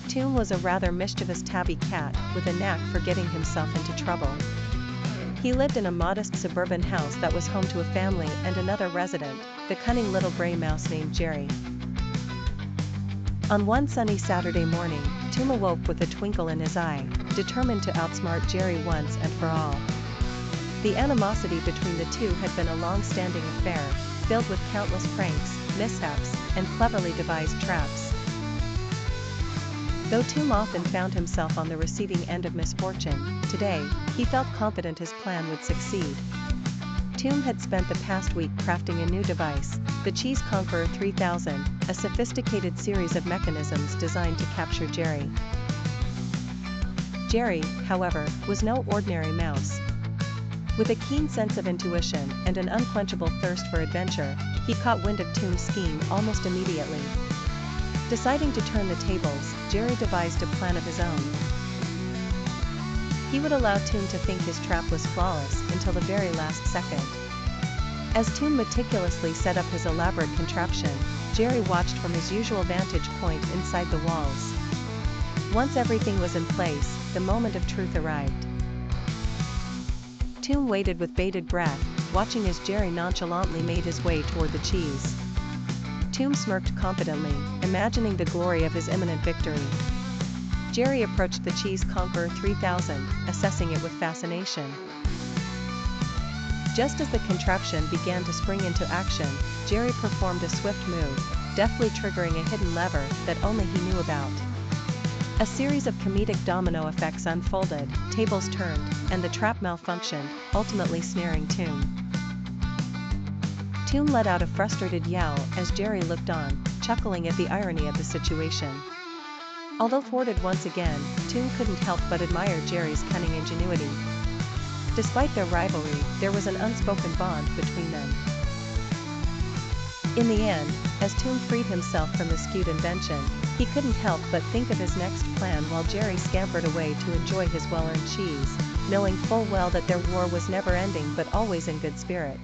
Toom was a rather mischievous tabby cat with a knack for getting himself into trouble. He lived in a modest suburban house that was home to a family and another resident, the cunning little gray mouse named Jerry. On one sunny Saturday morning, Toom awoke with a twinkle in his eye, determined to outsmart Jerry once and for all. The animosity between the two had been a long-standing affair, filled with countless pranks, mishaps, and cleverly devised traps. Though Toom often found himself on the receiving end of misfortune, today, he felt confident his plan would succeed. Toom had spent the past week crafting a new device, the Cheese Conqueror 3000, a sophisticated series of mechanisms designed to capture Jerry. Jerry, however, was no ordinary mouse. With a keen sense of intuition and an unquenchable thirst for adventure, he caught wind of Toom's scheme almost immediately. Deciding to turn the tables, Jerry devised a plan of his own. He would allow Toom to think his trap was flawless until the very last second. As Toom meticulously set up his elaborate contraption, Jerry watched from his usual vantage point inside the walls. Once everything was in place, the moment of truth arrived. Toom waited with bated breath, watching as Jerry nonchalantly made his way toward the cheese. Toom smirked confidently, imagining the glory of his imminent victory. Jerry approached the Cheese Conqueror 3000, assessing it with fascination. Just as the contraption began to spring into action, Jerry performed a swift move, deftly triggering a hidden lever that only he knew about. A series of comedic domino effects unfolded, tables turned, and the trap malfunctioned, ultimately snaring Toom. Toom let out a frustrated yowl as Jerry looked on, chuckling at the irony of the situation. Although thwarted once again, Toom couldn't help but admire Jerry's cunning ingenuity. Despite their rivalry, there was an unspoken bond between them. In the end, as Toom freed himself from the skewed invention, he couldn't help but think of his next plan while Jerry scampered away to enjoy his well-earned cheese, knowing full well that their war was never ending but always in good spirit.